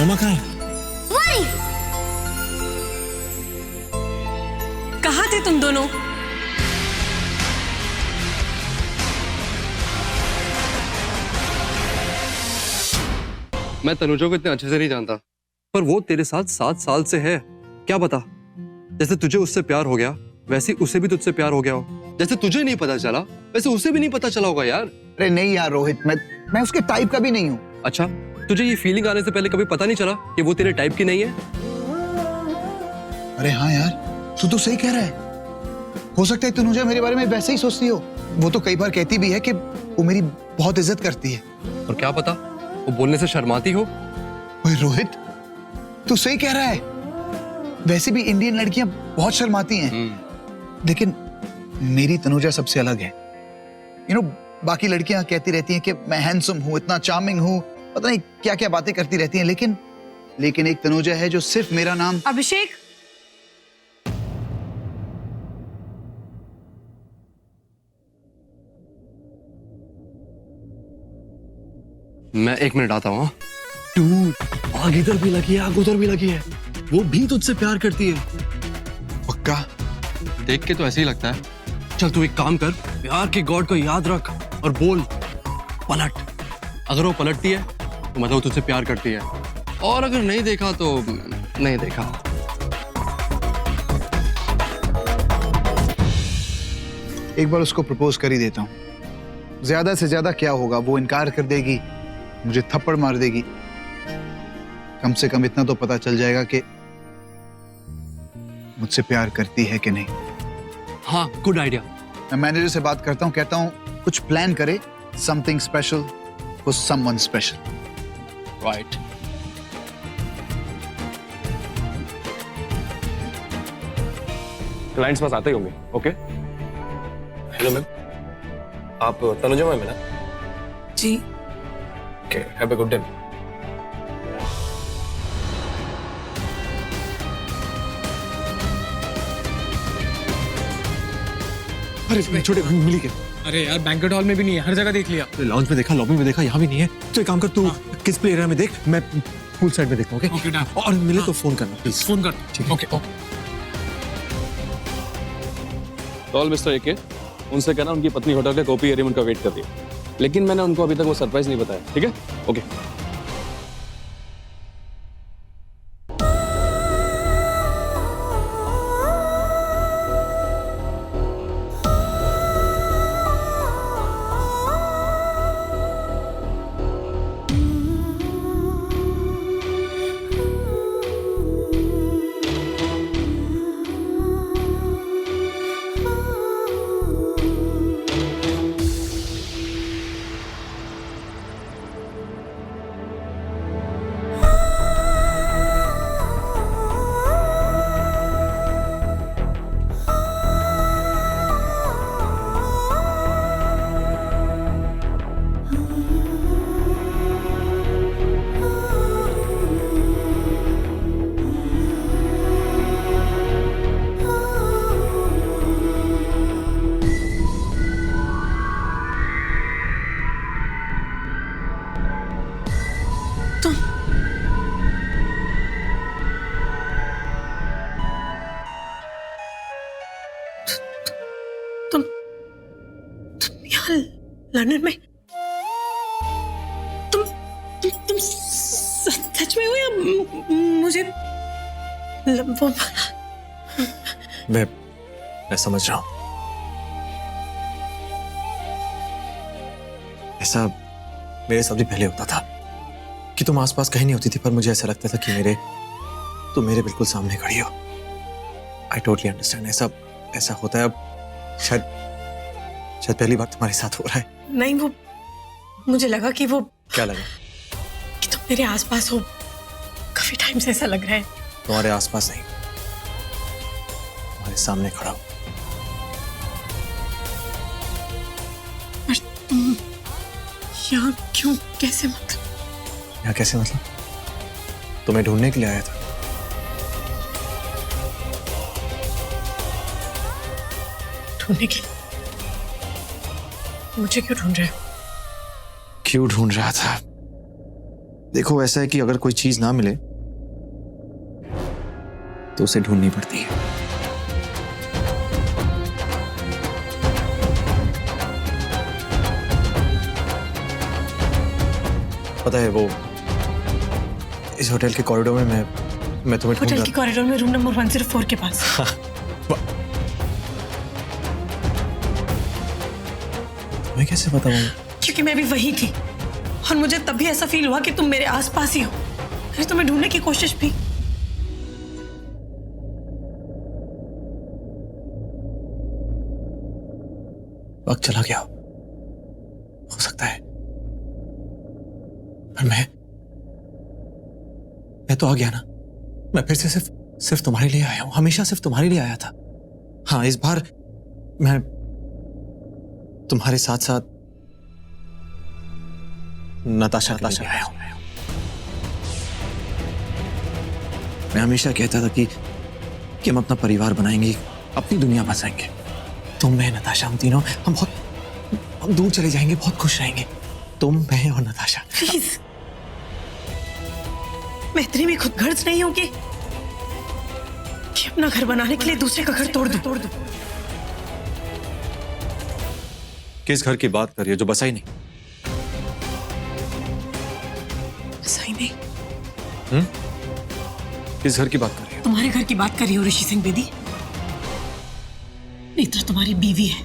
मम्मा कहाँ है? वही। कहाँ थे तुम दोनों? मैं तनुजा को इतने अच्छे से नहीं जानता, पर वो तेरे साथ 7 साल से है। क्या पता, जैसे तुझे उससे प्यार हो गया वैसे उसे भी तुझसे प्यार हो गया हो। जैसे तुझे नहीं पता चला वैसे उसे भी नहीं पता चला होगा यार। अरे नहीं यार रोहित, मैं उसके टाइप का भी नहीं हूँ। अच्छा, तुझे ये फीलिंग आने से पहले कभी पता नहीं चला कि वो तेरे टाइप की नहीं है? अरे हाँ यार, तू तो सही कह रहा है। हो सकता है तनुजा मेरे बारे में वैसे ही सोचती हो। वो तो कई बार कहती भी है कि वो मेरी बहुत इज्जत करती है। और क्या पता वो बोलने से शर्माती हो। ओए रोहित, तू सही कह रहा है। वैसे भी इंडियन लड़कियां बहुत शर्माती हैं, लेकिन मेरी तनुजा सबसे अलग है। बाकी लड़कियां कहती रहती हैं कि मैं हैंडसम हूं, इतना चार्मिंग हूं, पता नहीं क्या क्या बातें करती रहती हैं, लेकिन एक तनुजा है जो सिर्फ मेरा नाम। अभिषेक, मैं 1 मिनट आता हूँ। डूड, आग इधर भी लगी है, आग उधर भी लगी है। वो भी तुझसे प्यार करती है। पक्का? देख के तो ऐसे ही लगता है। चल तू एक काम कर, प्यार के गॉड को याद रख और बोल पलट। अगर वो पलटती है तो मतलब वो तुझसे प्यार करती है, और अगर नहीं देखा तो नहीं देखा। एक बार उसको प्रपोज कर ही देता हूँ। ज्यादा से ज्यादा क्या होगा, वो इनकार कर देगी, मुझे थप्पड़ मार देगी। कम से कम इतना तो पता चल जाएगा कि मुझसे प्यार करती है कि नहीं। हाँ, गुड आइडिया। मैं मैनेजर से बात करता हूँ, कहता हूँ कुछ प्लान करे, something special for someone special. Right. Clients पास आते ही होंगे। ओके, हेलो मैम, आप तनुजा मैम है ना? जी। Okay, have a good day. अरे छोटे मिली क्या? अरे यार बैंक्वेट हॉल में भी नहीं है, हर जगह देख लिया। लॉन्च में देखा, लॉबी में देखा, यहाँ भी नहीं है। तो एक काम कर, तू किस प्ले एरिया में देख, मैं पूल साइड में देखता हूँ। Okay done. और मिले तो फोन करना प्लीज। फोन कर। ठीक है। Okay okay. कॉल मिस्टर एके, उनसे कहना उनकी पत्नी होटल के कॉपी एरिया में उनका वेट कर रही है, लेकिन मैंने उनको अभी तक वो सरप्राइज नहीं बताया। ठीक है? ओके। लंदन में तुम सच में हो या मुझे वो मैं समझ रहा हूँ। ऐसा मेरे साथ भी पहले होता था कि तुम आसपास कहीं नहीं होती थी, पर मुझे ऐसा लगता था कि तुम मेरे बिल्कुल सामने खड़ी हो। I totally understand. ऐसा होता है। अब शायद पहली बार तुम्हारे साथ हो रहा है। नहीं, वो मुझे लगा कि वो क्या लगा? कि तुम मेरे आसपास हो। काफी टाइम से ऐसा लग रहा है। तुम्हारे आसपास नहीं, तुम्हारे सामने खड़ा हो। पर तुम यहाँ क्यों, कैसे? मतलब यहाँ कैसे मतलब? तुम्हें ढूंढने के लिए आया था। ढूंढने के लिए? मुझे क्यों ढूंढ रहे हो? क्यों ढूंढ रहा था? देखो ऐसा है कि अगर कोई चीज ना मिले तो उसे ढूंढनी पड़ती है। पता है वो इस होटल के कॉरिडोर में मैं तुम्हें ढूंढ होटल रहा के कॉरिडोर में रूम नंबर 104 के पास। तुम्हें कैसे पता वो? क्योंकि मैं भी वही थी और मुझे तब भी ऐसा फील हुआ कि तुम मेरे आसपास ही हो। मैंने तुम्हें ढूंढने की कोशिश भी। वक्त चला गया हो सकता है, पर मैं तो आ गया ना। मैं फिर से सिर्फ तुम्हारे लिए आया हूं, हमेशा सिर्फ तुम्हारे लिए आया था। हाँ, इस बार मैं तुम्हारे साथ साथ नताशा के लिए आया हूं। मैं हमेशा कहता था कि हम अपना परिवार बनाएंगे, अपनी दुनिया बसाएंगे। तुम, मैं, नताशा, हम तीनों हम दूर चले जाएंगे, बहुत खुश रहेंगे। तुम, मैं और नताशा। प्लीज, मैं इतनी भी खुद गर्ज नहीं हूं कि अपना घर बनाने के लिए दूसरे का घर तोड़ दूं। किस घर की बात कर रही हो जो बसा ही नहीं? सही नहीं। किस घर की बात कर रही हो? तुम्हारे घर की बात कर रही हो ऋषि सिंह बेदी। नेत्रा तुम्हारी बीवी है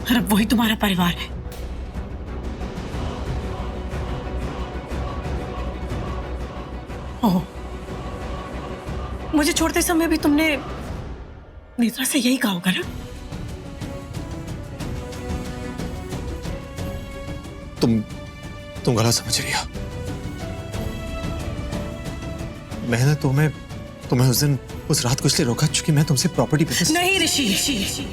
और अब वही तुम्हारा परिवार है। ओह, मुझे छोड़ते समय भी तुमने नेत्रा से यही कहा होगा ना? तुम गलत समझ रही हो। मैंने तुम्हें उस रात को इसलिए रोका क्योंकि मैं तुमसे प्रॉपर्टी पेपर्स। नहीं ऋषि,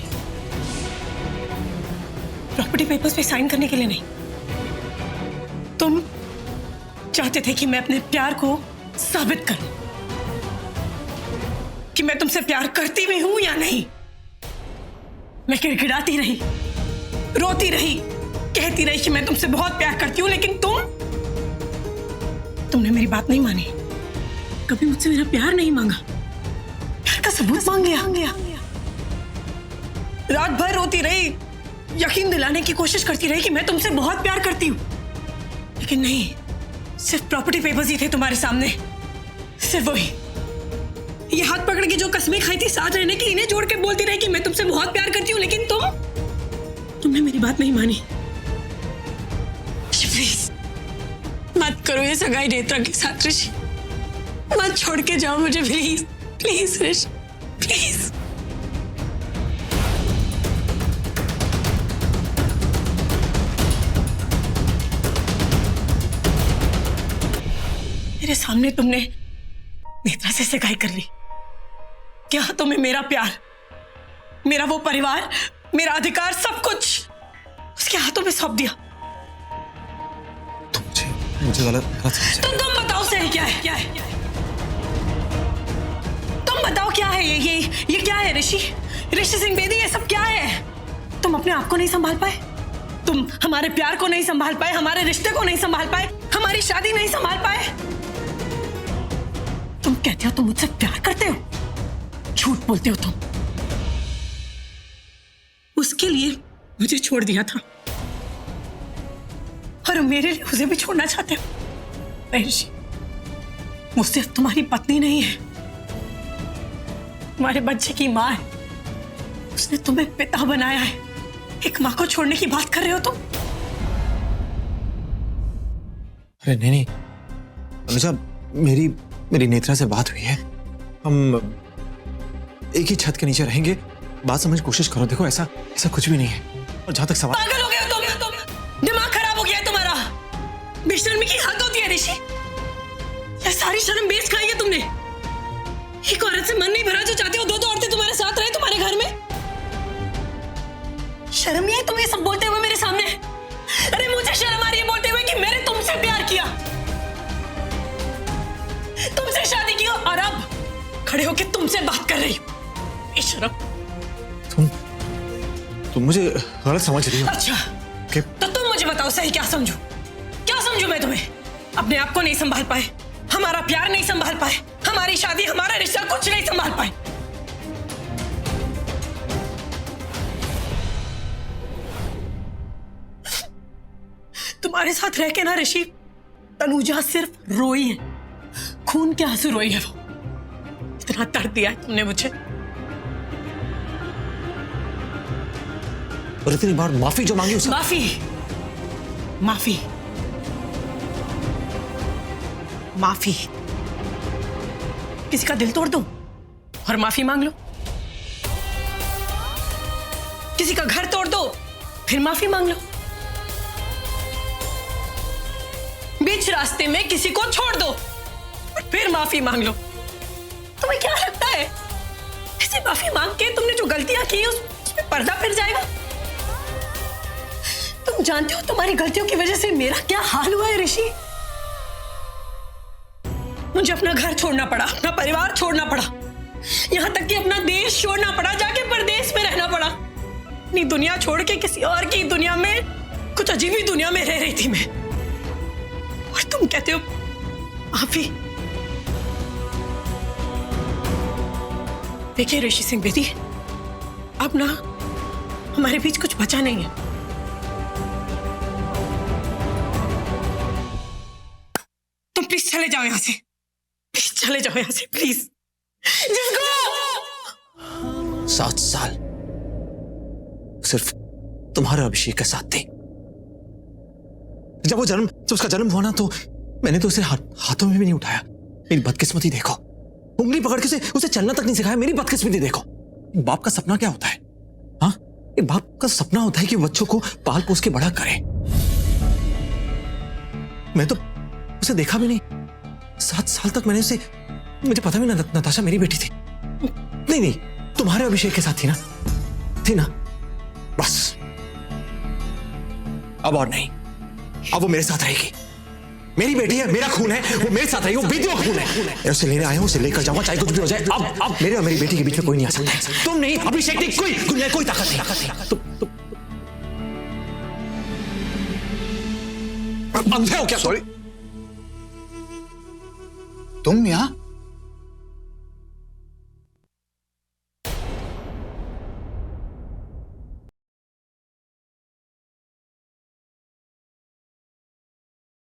प्रॉपर्टी पेपर्स पे साइन करने के लिए नहीं। तुम चाहते थे कि मैं अपने प्यार को साबित करूं कि मैं तुमसे प्यार करती भी हूं या नहीं। मैं गिड़गिड़ाती रही, रोती रही, कहती रही कि मैं तुमसे बहुत प्यार करती हूं, लेकिन तुमने मेरी बात नहीं मानी। कभी मुझसे मेरा प्यार नहीं मांगा, प्यार का सबूत मांग लिया। रात भर रोती रही, यकीन दिलाने की कोशिश करती रही कि मैं तुमसे बहुत प्यार करती हूं, लेकिन नहीं, सिर्फ प्रॉपर्टी पेपर्स ही थे तुम्हारे सामने। सिर्फ वही, ये हाथ पकड़ के जो कसमें खाई थी साथ रहने की, इन्हें जोड़ के बोलती रही कि मैं तुमसे बहुत प्यार करती हूं, लेकिन तुमने मेरी बात नहीं मानी। प्लीज मत करो ये सगाई नेत्रा के साथ ऋषि। मत छोड़ के जाओ मुझे, प्लीज प्लीज ऋषि, प्लीज। मेरे सामने तुमने नेत्रा से सगाई कर ली। क्या तुम्हें मेरा प्यार, मेरा वो परिवार, मेरा अधिकार, सब कुछ उसके हाथों में सौंप दिया। मुझे गलत समझा। तुम बताओ सही क्या है? तुम बताओ क्या है ये क्या है ऋषि सिंह बेदी? ये सब क्या है? तुम अपने आप को नहीं संभाल पाए, तुम हमारे प्यार को नहीं संभाल पाए, हमारे रिश्ते को नहीं संभाल पाए, हमारी शादी नहीं संभाल पाए। तुम कहते हो तुम मुझसे प्यार करते हो, झूठ बोलते हो तुम। उसके लिए मुझे छोड़ दिया था और मेरे लिए उसे भी छोड़ना चाहते हो? नहीं ऋषि, वो सिर्फ तुम्हारी पत्नी नहीं है, तुम्हारे बच्चे की माँ है। उसने तुम्हें पिता बनाया है। एक माँ को छोड़ने की बात कर रहे हो तुम? अरे नहीं अनुजा, मेरी नेत्रा से बात हुई है। हम एक ही छत के नीचे रहेंगे। बात समझ कोशिश करो। देखो ऐसा कुछ भी नहीं है। और जहां तक सवाल, पागल हो गए हो तुम, दिमाग खराब हो गया है तुम्हारा। बेशर्मी की हद होती है ऋषि। ये सारी शर्म बेच खाई है तुमने। एक औरत से मन नहीं भरा जो चाहती हो दो औरतें तुम्हारे साथ रहे तुम्हारे घर में। शर्म नहीं है तुम्हें सब बोलते हुए मेरे सामने? अरे मुझे शर्म आ रही है बोलते हुए कि मैंने तुमसे प्यार किया, तुमसे शादी की और अब खड़े होकर तुमसे बात कर रही हूँ। शर्म। तुम मुझे गलत समझ रही हो। अच्छा तो तुम मुझे बताओ सही क्या समझू मैं तुम्हें? अपने आप को नहीं संभाल पाए, हमारा प्यार नहीं संभाल पाए, हमारी शादी, हमारा रिश्ता कुछ नहीं संभाल पाए। तुम्हारे साथ रह के ना ऋषि, तनुजा सिर्फ रोई है, खून के आंसू रोई है। वो इतना दर्द दिया है तुमने मुझे। और इतनी बार माफी जो मांगी उसका माफी, माफी, माफी। किसी का दिल तोड़ दो और माफी मांग लो, किसी का घर तोड़ दो फिर माफी मांग लो, बीच रास्ते में किसी को छोड़ दो और फिर माफी मांग लो। तुम्हें क्या लगता है ऐसे माफी मांग के तुमने जो गलतियां की उसमें पर्दा फिर जाएगा? तुम जानते हो तुम्हारी गलतियों की वजह से मेरा क्या हाल हुआ है ऋषि। मुझे अपना घर छोड़ना पड़ा, अपना परिवार छोड़ना पड़ा, यहां तक कि अपना देश छोड़ना पड़ा, जाके परदेश में रहना पड़ा। अपनी दुनिया छोड़ के किसी और की दुनिया में, कुछ अजीब ही दुनिया में रह रही थी मैं। और तुम कहते हो माफी। देखिए ऋषि सिंह बेदी, अब ना हमारे बीच कुछ बचा नहीं है। तुम प्लीज चले जाओ यहां से, प्लीज चले जाओ यहां से, प्लीज। जिसको 7 साल सिर्फ तुम्हारे अभिषेक के साथ थे। जब उसका जन्म हुआ ना, तो मैंने तो उसे हाथों में भी नहीं उठाया। मेरी बदकिस्मती देखो, उंगली पकड़ के उसे चलना तक नहीं सिखाया। मेरी बदकिस्मती देखो। एक बाप का सपना क्या होता है? हाँ, एक बाप का सपना होता है कि बच्चों को पाल पोस के बड़ा करे। मैं तो उसे देखा भी नहीं। 7 साल तक मैंने उसे, मुझे पता भी ना नताशा मेरी बेटी थी। नहीं, तुम्हारे अभिषेक के साथ थी ना, बस। अब और नहीं, अब वो मेरे साथ रहेगी। मेरी बेटी है, मेरा खून है, वो मेरे साथ रहेगी। वो बेटी का खून है। मैं उसे लेने आया हूं, उसे लेकर जाऊंगा, चाहे कुछ भी हो जाए। अब मेरे और मेरी बेटी के बीच में कोई नहीं आ सकता। तुम नहीं, अभिषेक नहीं, कोई दुनिया कोई ताकत नहीं। तुम अंधे हो क्या? सॉरी, तुम यहाँ?